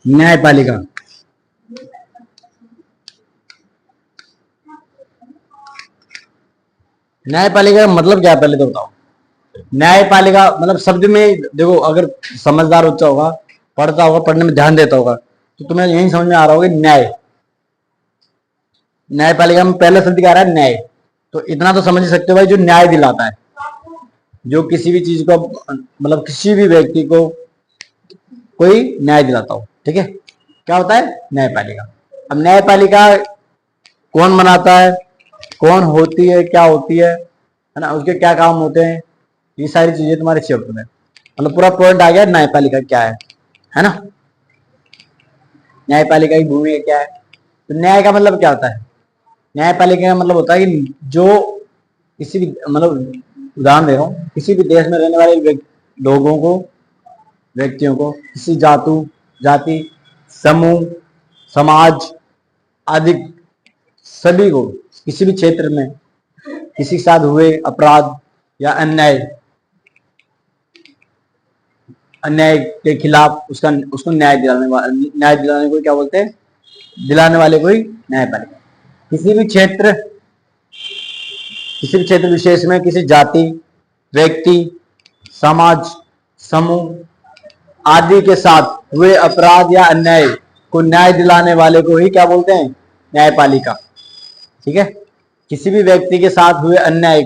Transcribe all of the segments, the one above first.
न्यायपालिका। न्यायपालिका का मतलब क्या है पहले तो बताओ। न्यायपालिका मतलब शब्द में देखो, अगर समझदार बच्चा होगा, पढ़ता होगा, पढ़ने में ध्यान देता होगा, तो तुम्हें यही समझ में आ रहा होगा न्याय। न्यायपालिका में पहला शब्द क्या आ रहा है? न्याय। तो इतना तो समझ ही सकते हो भाई, जो न्याय दिलाता है, जो किसी भी चीज को मतलब किसी भी व्यक्ति को कोई न्याय दिलाता हो, ठीक है, क्या होता है? न्यायपालिका। अब न्यायपालिका कौन बनाता है, कौन होती है, क्या होती है ना, उसके क्या काम होते हैं, ये सारी चीजें तुम्हारे चैप्टर में मतलब पूरा पॉइंट आ गया न्यायपालिका क्या है ना। न्यायपालिका की भूमिका क्या है? तो न्याय का मतलब क्या होता है? न्यायपालिका का मतलब होता है कि जो किसी भी मतलब उदाहरण दे रहा हूँ, किसी भी देश में रहने वाले लोगों को, व्यक्तियों को, किसी जाति, समूह, समाज आदि सभी को किसी भी क्षेत्र में किसी के साथ हुए अपराध या अन्याय अन्याय के खिलाफ उसको न्याय दिलाने को क्या बोलते हैं? दिलाने वाले को ही न्यायपालिका। किसी भी क्षेत्र विशेष में किसी जाति, व्यक्ति, समाज, समूह आदि के साथ हुए अपराध या अन्याय को न्याय दिलाने वाले को ही क्या बोलते हैं? न्यायपालिका। ठीक है, किसी भी व्यक्ति के साथ हुए अन्याय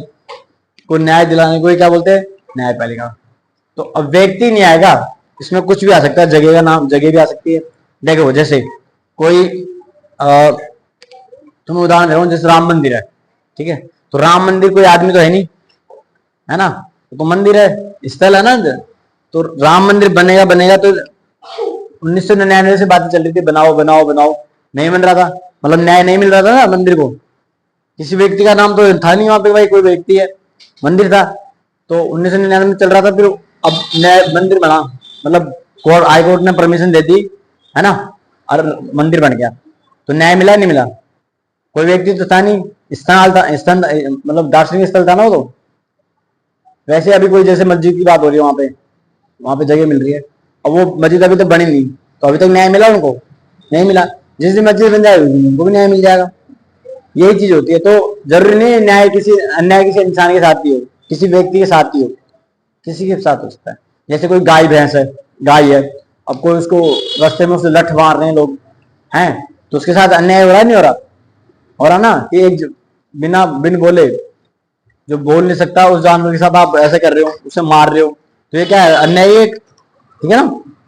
को न्याय दिलाने को ही क्या बोलते हैं? न्यायपालिका। तो अब व्यक्ति नहीं आएगा, इसमें कुछ भी आ सकता है, जगह का नाम, जगह भी आ सकती है। देखो जैसे कोई तुम्हें उदाहरण दे रहा हूं, जैसे राम मंदिर है, ठीक है, तो राम मंदिर कोई आदमी तो है नहीं, है ना, तो मंदिर है, स्थल है ना। तो राम मंदिर बनेगा बनेगा तो 1999 से बातें चल रही थी, बनाओ बनाओ बनाओ, नहीं बन रहा था, मतलब न्याय नहीं मिल रहा था ना मंदिर को। किसी व्यक्ति का नाम तो था नहीं वहां पे, भाई कोई व्यक्ति है, मंदिर था। तो 1999 में चल रहा था, फिर अब नया मंदिर बना, मतलब कोर्ट, हाई कोर्ट ने परमिशन दे दी, है ना, और मंदिर बन गया। तो न्याय मिला नहीं मिला? कोई व्यक्ति तो था नहीं, स्थल था, मतलब दार्शनिक स्थल था ना वो तो। वैसे अभी कोई जैसे मस्जिद की बात हो रही है, वहां पे जगह मिल रही है, अब वो मस्जिद अभी तक बनी नहीं, तो अभी तक न्याय मिला उनको? नहीं मिला। जिस दिन मस्जिद बन जाएगी उनको भी न्याय मिल जाएगा। यही चीज होती है। तो जरूरी नहीं न्याय किसी अन्याय किसी इंसान के साथ ही हो, किसी व्यक्ति के साथ ही हो, किसी के साथ हो सकता है। जैसे कोई गाय भैंस है, गाय है, अब कोई उसको रास्ते में उसे लठ मार रहे हैं लोग, हैं, तो उसके साथ अन्याय हो रहा है नहीं हो रहा? हो रहा ना, कि एक बिन बोले, जो बोल नहीं सकता, उस जानवर के साथ आप ऐसे कर रहे हो, उसे मार रहे हो, तो ये क्या है? अन्याय एक, ठीक है ना।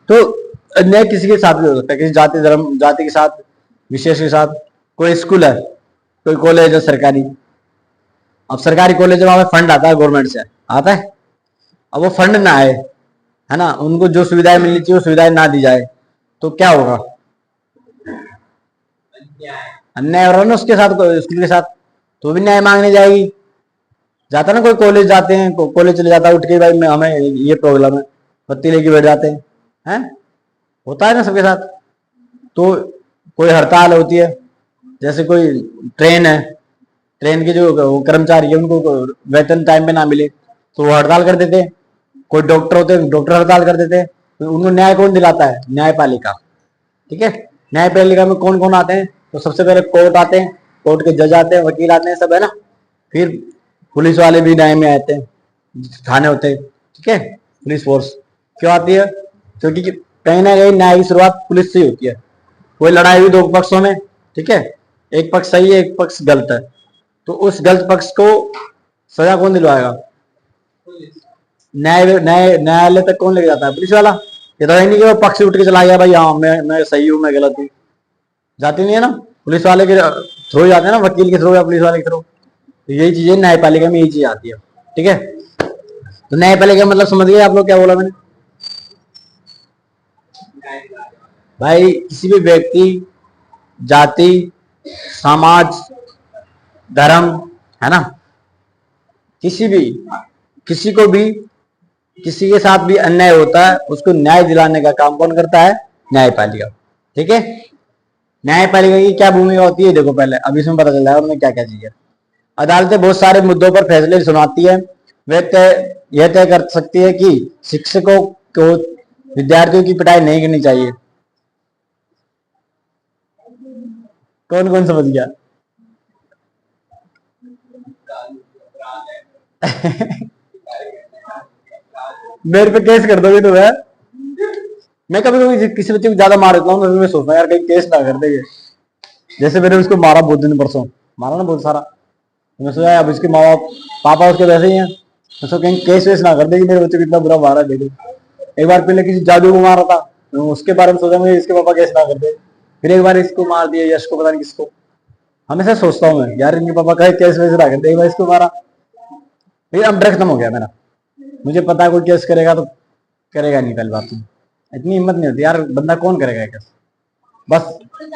तो अन्याय किसी के साथ भी हो सकता है, किसी जाति धर्म जाति के साथ, विशेष के साथ। कोई स्कूल है, कोई कॉलेज है सरकारी, अब सरकारी कॉलेज में हमें फंड आता है, गवर्नमेंट से आता है, अब वो फंड ना आए, है ना, उनको जो सुविधाएं मिलनी चाहिए वो सुविधाएं ना दी जाए, तो क्या होगा? अन्याय हो रहा है ना उसके साथ, स्कूल के साथ, तो भी न्याय मांगने जाएगी। जाता ना कोई कॉलेज जाते हैं, कॉलेज चले जाता है उठ के, भाई मैं हमें ये प्रॉब्लम है, बत्ती लेके बैठ जाते हैं, होता है ना सबके साथ। तो कोई हड़ताल होती है, जैसे कोई ट्रेन है, ट्रेन के जो कर्मचारी है उनको वेतन टाइम पे ना मिले तो वो हड़ताल कर देते हैं। कोई डॉक्टर होते हैं, डॉक्टर हड़ताल कर देते हैं, तो उनको न्याय कौन दिलाता है? न्यायपालिका। ठीक है, न्यायपालिका में कौन कौन आते हैं? तो सबसे पहले कोर्ट आते हैं, कोर्ट के जज आते हैं, वकील आते हैं, सब है ना। फिर पुलिस वाले भी न्याय में आते हैं, थाने होते हैं, ठीक है, पुलिस फोर्स क्यों आती है? क्योंकि कहीं ना कहीं न्याय की शुरुआत पुलिस से ही होती है। कोई लड़ाई हुई दो पक्षों में, ठीक है, एक पक्ष सही है, एक पक्ष गलत है, तो उस गलत पक्ष को सजा कौन दिलवाएगा? न्यायालय तक कौन लेके जाता है? पुलिस वाला। ये तो है नहीं कि वो पक्ष उठ के चला गया, भाई हाँ मैं सही हूं, मैं गलत हूँ, जाती नहीं है ना, पुलिस वाले के थ्रू जाते हैं ना, वकील के थ्रू या पुलिस वाले के थ्रू। तो यही चीजें न्यायपालिका में, यही चीज आती है, ठीक है। तो न्यायपालिका मतलब समझ गए आप लोग क्या बोला मैंने? भाई किसी भी व्यक्ति, जाति, समाज, धर्म, है ना, किसी को भी किसी के साथ भी अन्याय होता है, उसको न्याय दिलाने का काम कौन करता है? न्यायपालिका। ठीक है, न्यायपालिका की क्या भूमिका होती है देखो पहले, अब इसमें पता चल जाएगा उनमें क्या क्या चीज है। अदालतें बहुत सारे मुद्दों पर फैसले सुनाती है। यह तय कर सकती है कि शिक्षकों को विद्यार्थियों की पिटाई नहीं करनी चाहिए, कौन कौन समझ गया? मेरे पे केस कर दोगे तो मैं कभी कभी किसी बच्चे को ज्यादा मार देता हूँ, मैं सोचता हूँ यार कहीं केस ना कर देंगे। जैसे मैंने उसको मारा बहुत दिन परसों, मारा ना बहुत सारा, तो मैं सोचा अब इसके माँ बाप पापा उसके वैसे ही हैं, मैं सोचा कहीं केस वेस ना कर देगी, मेरे बच्चे को इतना बुरा मारा देखो। एक बार पहले किसी जादू को मारा था, तो उसके बारे में सोचा मैं इसके पापा केस ना कर दे। फिर एक बार इसको मार दिया, यश को, पता नहीं किसको। हमेशा सोचता हूँ मैं यार इनके पापा कहीं केस वेस ना कर दे, एक बार इसको मारा। फिर अब डर खत्म हो गया मेरा, मुझे पता है कोई केस करेगा तो करेगा नहीं, पहली बात तो इतनी हिम्मत नहीं होती यार, बंदा कौन करेगा केस। बस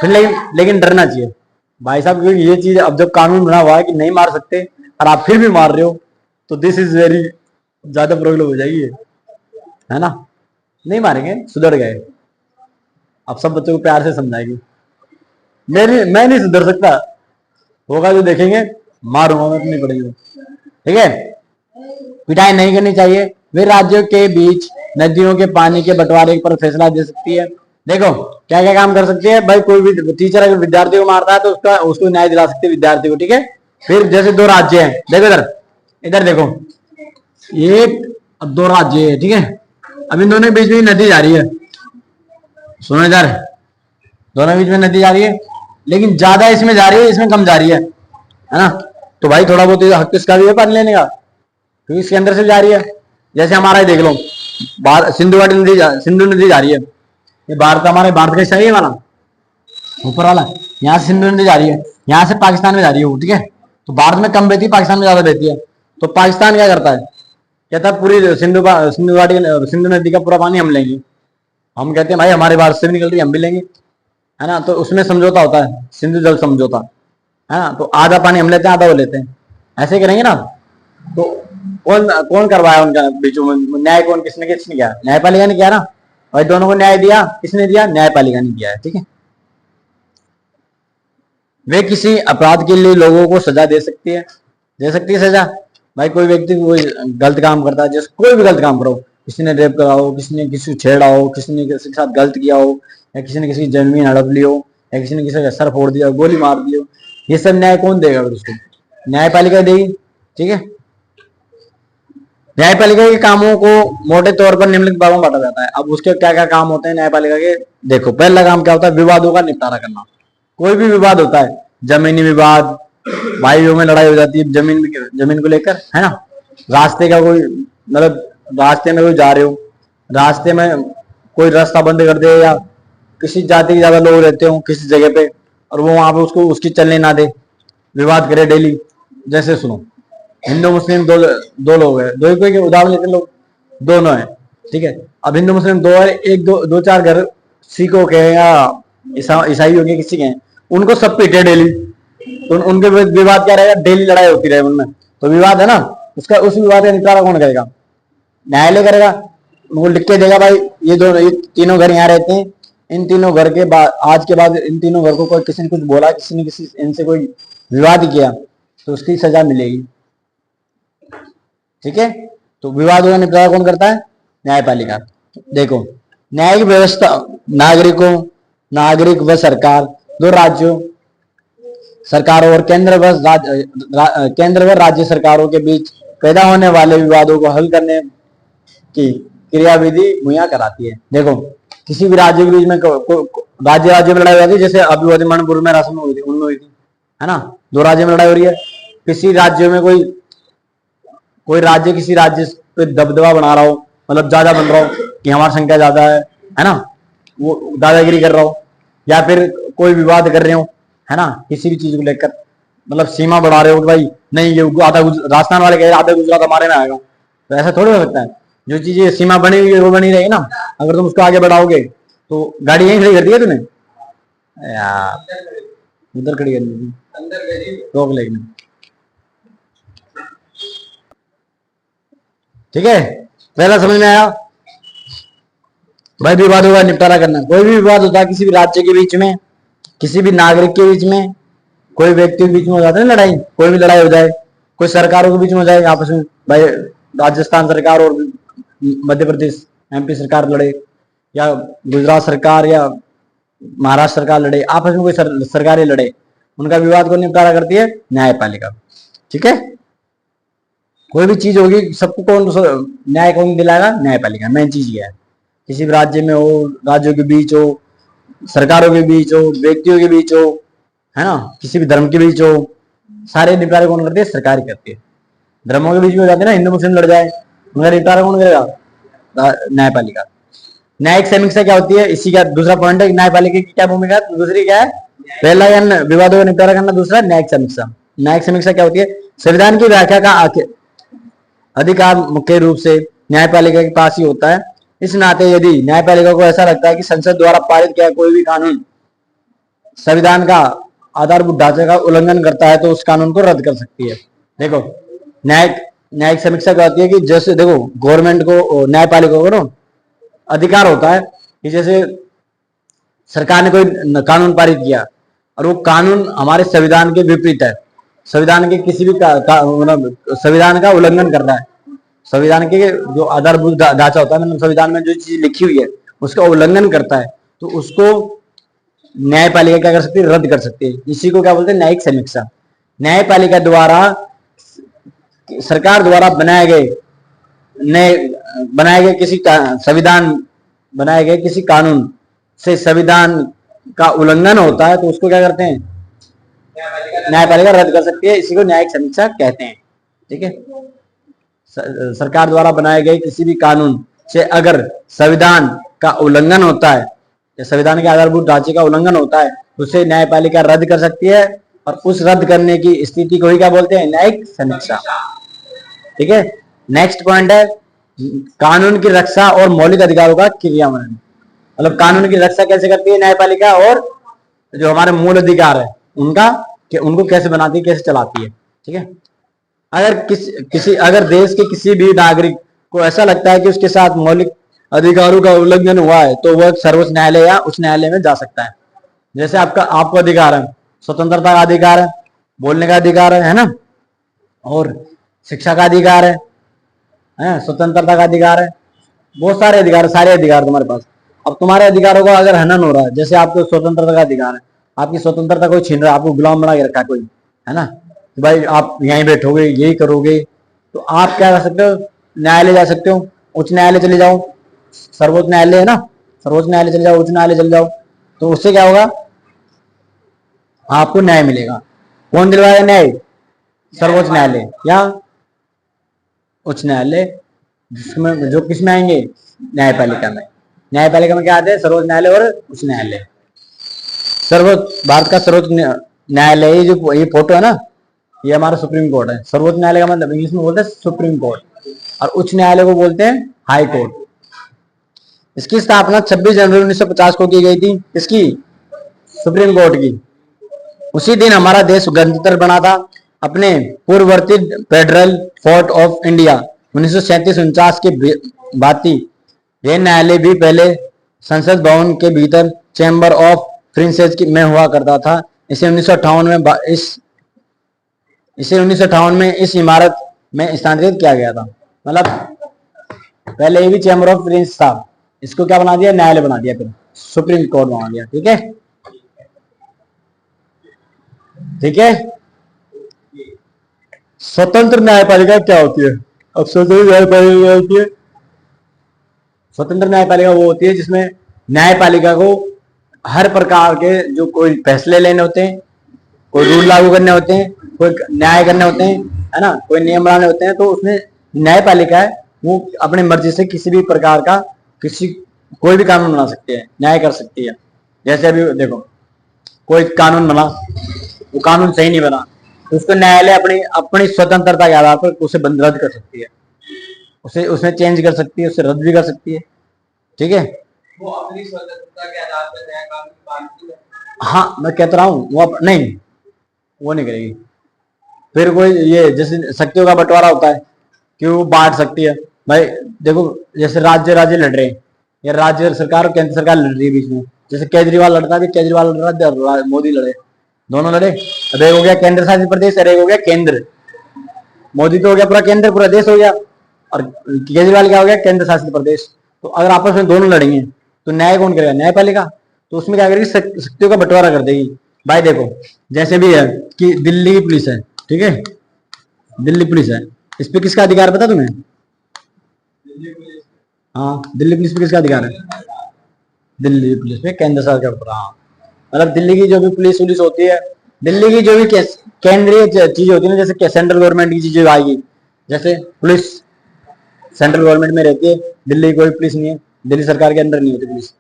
फिर लेकिन डरना चाहिए भाई साहब, क्योंकि ये चीज अब जब कानून बना हुआ है कि नहीं मार सकते और आप फिर भी मार रहे हो, तो दिस इज वेरी ज्यादा प्रॉब्लम हो जाएगी, है ना। नहीं मारेंगे, सुधर गए, अब सब बच्चों को प्यार से समझाएगी। मैं नहीं सुधर सकता, होगा जो देखेंगे, मारूंगा मैं अपनी पड़ेगी, ठीक है। पिटाई नहीं करनी चाहिए। वे राज्यों के बीच नदियों के पानी के बंटवारे पर फैसला दे सकती है। देखो क्या क्या काम कर सकती है भाई, कोई भी टीचर अगर विद्यार्थी को मारता है तो उसको न्याय दिला सकते हैं विद्यार्थी को, ठीक है। फिर जैसे दो राज्य हैं, देखो इधर इधर देखो, एक दो राज्य है, ठीक है। अब इन दोनों के बीच में नदी जा रही है, सुनो इधर, दोनों के बीच में नदी जा रही है, लेकिन ज्यादा इसमें जा रही है, इसमें कम जा रही है ना। तो भाई थोड़ा बहुत हक इसका भी है पानी लेने का, क्योंकि इसके अंदर से जा रही है। जैसे हमारा ही देख लो, सिंधु नदी जा रही है, ये भारत, हमारे भारत का हिस्सा है वाला ऊपर वाला, यहाँ से सिंधु नदी जा रही है, यहाँ से पाकिस्तान में जा रही है वो, ठीक है। तो भारत में कम बहती है, पाकिस्तान में ज्यादा बहती है। तो पाकिस्तान क्या करता है, कहता है पूरी सिंधु नदी का पूरा पानी हम लेंगे। हम कहते हैं भाई हमारे भारत से भी निकल रही है, हम भी लेंगे, है ना। तो उसमें समझौता होता है, सिंधु जल समझौता, है ना। तो आधा पानी हम लेते हैं, आधा वो लेते हैं, ऐसे करेंगे ना। तो कौन कौन करवाया उनका बीच में न्याय, कौन किसने किया, न्यायपालिका ने किया ना। और दोनों को न्याय दिया किसने दिया, न्यायपालिका ने दिया है, ठीक है। वे किसी अपराध के लिए लोगों को सजा दे सकती है सजा। भाई कोई व्यक्ति कोई गलत काम करता है, जैसे कोई भी गलत काम करो, किसी ने रेप करा हो, किसी ने किसी को छेड़ा हो, किसी ने किसी के साथ गलत किया हो, या किसी ने किसी की जमीन हड़प ली हो, या किसी ने किसी का सर फोड़ दिया, गोली मार दी हो, ये सब न्याय कौन देगा, उसको न्यायपालिका देगी, ठीक है। न्यायपालिका के कामों को मोटे तौर पर निम्नलिखित भागों में बांटा जाता है। अब उसके क्या क्या काम होते हैं न्यायपालिका के, देखो पहला काम क्या होता है, विवादों का निपटारा करना। कोई भी विवाद होता है, जमीनी विवाद, भाइयों में लड़ाई हो जाती है जमीन को लेकर, है ना। रास्ते का कोई मतलब, रास्ते में कोई जा रहे हो, रास्ते में कोई रास्ता बंद कर दे, या किसी जाति के ज्यादा लोग रहते हो किसी जगह पे, और वो वहां पे उसको उसकी चलने ना दे, विवाद करे डेली। जैसे सुनो, हिंदू मुस्लिम दो लोग हैं, दो कोई उदाहरण लेते लोग, दोनों है, ठीक है। अब हिंदू मुस्लिम दो है, एक दो चार घर सिखों के या ईसाई हो गए किसी के हैं, उनको सब पीटे डेली, तो उनके विवाद क्या रहेगा, डेली लड़ाई होती रहे उनमें, तो विवाद है ना। उस विवाद का निपटारा कौन करेगा, न्यायालय करेगा। उनको लिख के देगा भाई ये तीनों घर यहाँ रहते हैं, इन तीनों घर के बाद आज के बाद इन तीनों घर को कोई किसी ने कुछ बोला, किसी ने किसी इनसे कोई विवाद किया, तो उसकी सजा मिलेगी, ठीक है। तो विवादों का निपटारा कौन करता है, न्यायपालिका। नागरिक न्यायिक व्यवस्था नागरिक व सरकार, दो राज्यों सरकारों और केंद्र व राज्य सरकारों के बीच पैदा होने वाले विवादों को हल करने की क्रियाविधि मुहैया कराती है। देखो किसी भी राज्य के बीच में राज्य में लड़ाई हो जाती है, जैसे अभी मणिपुर में राजस्थान में हुई थी, उनमें हुई थी, है ना। दो राज्य में लड़ाई हो रही है, किसी राज्य में कोई राज्य किसी राज्य पे दबदबा बना रहा हो, मतलब ज्यादा बन रहा हो कि हमारी संख्या ज्यादा है ना, वो दादागिरी कर रहा हो, या फिर कोई विवाद कर रहे हो, है ना, किसी भी चीज को लेकर, मतलब सीमा बढ़ा रहे हो कि भाई नहीं ये आधा राजस्थान वाले कह रहे आधा गुजरात हमारे में आएगा, तो ऐसा थोड़ी हो सकता है। जो चीजें सीमा बनी हुई है वो बनी रहेगी ना, अगर तुम उसको आगे बढ़ाओगे तो गाड़ी यहीं खड़ी कर दी है तूने यार, उधर खड़ी करनी थी, रोक लेगी, ठीक है। पहला समझ में आया भाई, विवादों का निपटारा करना। कोई भी विवाद होता है किसी भी राज्य के बीच में, किसी भी नागरिक के बीच में, कोई व्यक्ति के बीच में हो जाता है लड़ाई, कोई भी लड़ाई हो जाए, कोई सरकारों के बीच में हो जाए आपस में, भाई राजस्थान सरकार और मध्य प्रदेश एमपी सरकार लड़े, या गुजरात सरकार या महाराष्ट्र सरकार लड़े, आपस में कोई सरकारें लड़े, उनका विवाद को निपटारा करती है न्यायपालिका। ठीक है, कोई भी चीज होगी सबको न्याय कौन दिलाएगा? न्यायपालिका। मेन चीज ये है, किसी भी राज्य में हो, राज्यों के बीच हो, सरकारों के बीच हो, व्यक्तियों के बीच हो, है ना, किसी भी धर्म के बीच हो, सारे निपटारे कौन करती है? सरकार करती है। धर्मों के बीच में हो जाते हैं ना, हिंदू मुस्लिम लड़ जाए, उनका निपटारा कौन करेगा? न्यायपालिका। न्यायिक समीक्षा क्या होती है? इसी का दूसरा पॉइंट है, न्यायपालिका की क्या भूमिका? दूसरी क्या है? पहला विवादों का निपटारा करना, दूसरा न्यायिक समीक्षा। न्यायिक समीक्षा क्या होती है? संविधान की व्याख्या का अधिकार मुख्य रूप से न्यायपालिका के पास ही होता है। इस नाते यदि न्यायपालिका को ऐसा लगता है कि संसद द्वारा पारित किया कोई भी कानून संविधान का आधारभूत ढांचे का उल्लंघन करता है तो उस कानून को रद्द कर सकती है। देखो, न्यायिक समीक्षा क्या होती है कि जैसे देखो, गवर्नमेंट को, न्यायपालिका को ना अधिकार होता है कि जैसे सरकार ने कोई कानून पारित किया और वो कानून हमारे संविधान के विपरीत है, संविधान के किसी भी संविधान का उल्लंघन कर रहा है, संविधान के जो आधारभूत ढांचा होता है, मतलब संविधान में जो चीज लिखी हुई है उसका उल्लंघन करता है, तो उसको न्यायपालिका क्या कर सकती है? रद्द कर सकती है। इसी को क्या बोलते हैं? न्यायिक समीक्षा। न्यायपालिका द्वारा सरकार द्वारा बनाए गए किसी संविधान बनाए गए किसी कानून से संविधान का उल्लंघन होता है तो उसको क्या करते हैं? न्यायपालिका रद्द कर सकती है। इसी को न्यायिक समीक्षा कहते हैं। ठीक है, सरकार द्वारा बनाए गए किसी भी कानून से अगर संविधान का उल्लंघन होता है या संविधान के आधारभूत ढांचे का उल्लंघन होता है तो उसे न्यायपालिका रद्द कर सकती है, और उस रद्द करने की स्थिति को ही क्या बोलते हैं? न्यायिक समीक्षा। ठीक है, नेक्स्ट पॉइंट है कानून की रक्षा और मौलिक अधिकारों का क्रियान्वयन। मतलब कानून की रक्षा कैसे करती है न्यायपालिका, और जो हमारे मूल अधिकार है उनको कैसे बनाती है, कैसे चलाती है। ठीक है, अगर देश के किसी भी नागरिक को ऐसा लगता है कि उसके साथ मौलिक अधिकारों का उल्लंघन हुआ है तो वह सर्वोच्च न्यायालय या उच्च न्यायालय में जा सकता है। जैसे आपको अधिकार है, स्वतंत्रता का अधिकार है, बोलने का अधिकार है ना, और शिक्षा का अधिकार है, स्वतंत्रता का अधिकार है, बहुत सारे अधिकार, सारे अधिकार तुम्हारे पास। अब तुम्हारे अधिकारों का अगर हनन हो रहा है, जैसे आपको स्वतंत्रता का अधिकार है, आपकी स्वतंत्रता कोई छीन रहा है, आपको गुलाम बना के रखा है कोई, है ना, तो भाई आप यहीं बैठोगे, यही करोगे, तो आप क्या कर सकते हो? न्यायालय जा सकते हो, उच्च न्यायालय चले जाओ, सर्वोच्च न्यायालय है ना, सर्वोच्च न्यायालय चले जाओ, उच्च न्यायालय चले जाओ, तो उससे क्या होगा? आपको न्याय मिलेगा। कौन दिलवाएगा न्याय? सर्वोच्च न्यायालय या उच्च न्यायालय, जिसमें जो किस में आएंगे? न्यायपालिका में। न्यायपालिका में क्या आते हैं? सर्वोच्च न्यायालय और उच्च न्यायालय। भारत का सर्वोच्च न्यायालय, जो ये फोटो है ना, ये हमारा सुप्रीम कोर्ट है। सर्वोच्च न्यायालय का मतलब इंग्लिश में बोलते हैं सुप्रीम कोर्ट, और उच्च न्यायालय को बोलते हैं हाई कोर्ट। इसकी स्थापना 26 जनवरी 1950 को की गई थी। इसकी सुप्रीम कोर्ट की। उसी दिन हमारा देश गणतंत्र बना था। अपने पूर्ववर्ती फेडरल फोर्ट ऑफ इंडिया 1937-49 के भांति यह न्यायालय भी पहले संसद भवन के भीतर चैम्बर ऑफ प्रिंसेस में हुआ करता था। इसे 1958 में इस इमारत में स्थानांतरित किया गया था। मतलब पहले ये भी चैम्बर ऑफ प्रिंस था, इसको क्या बना दिया? न्यायालय बना दिया, फिर सुप्रीम कोर्ट बना दिया। ठीक है, ठीक है। स्वतंत्र न्यायपालिका क्या होती है? अब स्वतंत्र न्यायपालिका क्या होती है? स्वतंत्र न्यायपालिका वो होती है जिसमें न्यायपालिका को हर प्रकार के जो कोई फैसले लेने होते हैं, कोई रूल लागू करने होते हैं, कोई न्याय करने होते हैं, है ना, कोई नियम बनाने होते हैं, तो उसमें न्यायपालिका है वो अपनी मर्जी से किसी भी प्रकार का कोई भी कानून बना सकती है, न्याय कर सकती है। जैसे अभी देखो, कोई कानून बना, वो कानून सही नहीं बना, तो उसको न्यायालय अपनी स्वतंत्रता के आधार पर उसे रद्द कर सकती है, उसे उसमें चेंज कर सकती है, उसे रद्द भी कर सकती है। ठीक है, वो अपनी स्वतंत्रता के आधार पर नया कानून बनाती है। हाँ, मैं कहता रहा हूँ वो नहीं करेगी। फिर कोई ये जैसे शक्तियों का बंटवारा होता है कि वो बांट सकती है। भाई देखो, जैसे राज्य लड़ रहे हैं, या राज्य सरकार और केंद्र सरकार लड़ रही है बीच में, जैसे केजरीवाल लड़ता है, केजरीवाल लड़ रहा है, मोदी लड़े, दोनों लड़े। अब एक हो गया केंद्र शासित प्रदेश, और एक हो गया केंद्र। मोदी तो हो गया पूरा केंद्र, पूरा देश हो गया, और केजरीवाल क्या हो गया? केंद्र शासित प्रदेश। तो अगर आपस में दोनों लड़ेंगे तो न्याय कौन करेगा? न्यायपालिका। तो उसमें क्या करेगी, शक्तियों का बंटवारा कर देगी। भाई देखो जैसे भी है कि दिल्ली की पुलिस है, ठीक है, दिल्ली पुलिस है, इस पे किसका अधिकार पता तुम्हें? हाँ, दिल्ली पुलिस पे किसका अधिकार है? दिल्ली पुलिस पे केंद्र सरकार के ऊपर। हाँ, मतलब दिल्ली की जो भी पुलिस वुलिस होती है, दिल्ली की जो भी केंद्रीय चीज होती है ना, जैसे सेंट्रल गवर्नमेंट की चीजें आएगी, जैसे पुलिस सेंट्रल गवर्नमेंट में रहती है, दिल्ली की कोई पुलिस नहीं है, दिल्ली सरकार के अंदर नहीं होती पुलिस।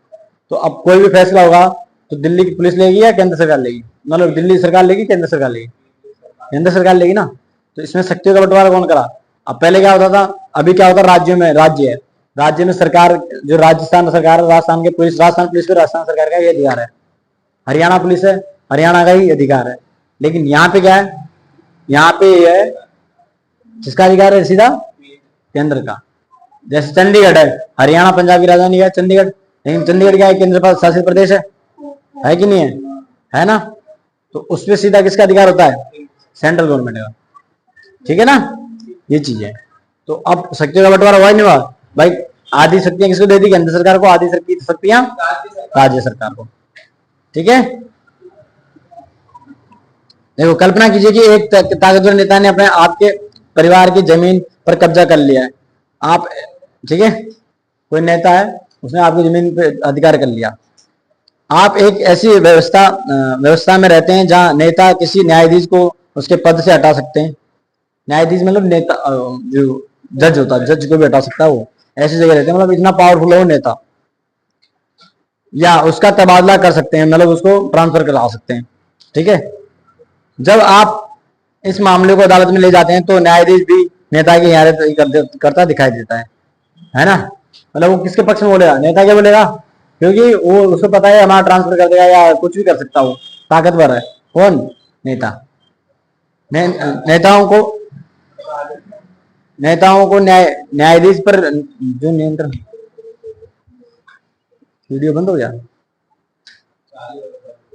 तो अब कोई भी फैसला होगा तो दिल्ली की पुलिस लेगी या केंद्र सरकार लेगी? मतलब दिल्ली सरकार लेगी, केंद्र सरकार लेगी? केंद्र सरकार लेगी ना। तो इसमें शक्तियों का बंटवारा कौन करा? अब पहले क्या होता था, अभी क्या होता, राज्यों में, राज्य है, राज्य में सरकार, जो राजस्थान सरकार है, राजस्थान के पुलिस, राजस्थान पुलिस को राजस्थान सरकार का ये अधिकार है। हरियाणा पुलिस है, हरियाणा का ही अधिकार है। लेकिन यहाँ पे क्या है, यहाँ पे ये है, किसका अधिकार है? सीधा केंद्र का। जैसे चंडीगढ़ है, हरियाणा पंजाब की राजधानी है चंडीगढ़, लेकिन चंडीगढ़ क्या है, केंद्र शासित प्रदेश है कि नहीं है? है ना। तो उसपे सीधा किसका अधिकार होता है? सेंट्रल गवर्नमेंट का। ठीक है ना, ये चीज है। तो अब शक्तियों का बंटवारा हुआ ही नहीं हुआ भाई? आधी शक्तियां किसको दे दी? केंद्र सरकार को, आधी शक्तियां राज्य सरकार को। ठीक है, देखो कल्पना कीजिए कि एक ताकतवर नेता ने अपने आपके परिवार की जमीन पर कब्जा कर लिया है। आप, ठीक है, कोई नेता है, उसने आपकी जमीन पे अधिकार कर लिया। आप एक ऐसी व्यवस्था में रहते हैं जहां नेता किसी न्यायाधीश को उसके पद से हटा सकते हैं। न्यायाधीश मतलब नेता, जो जज होता है, जज को भी हटा सकता है वो। ऐसी जगह रहते हैं, मतलब इतना पावरफुल है वो नेता। या उसका तबादला कर सकते हैं, मतलब उसको ट्रांसफर करा सकते हैं। ठीक है, जब आप इस मामले को अदालत में ले जाते हैं तो न्यायाधीश भी नेता की हिमायत करता दिखाई देता है ना। मतलब वो किसके पक्ष में बोलेगा? नेता क्या बोलेगा, क्योंकि वो, उसको पता है हमारा ट्रांसफर कर देगा या कुछ भी कर सकता, वो ताकतवर है। कौन? नेता। नेताओं को, न्यायाधीश पर जो नियंत्रण। वीडियो बंद हो गया।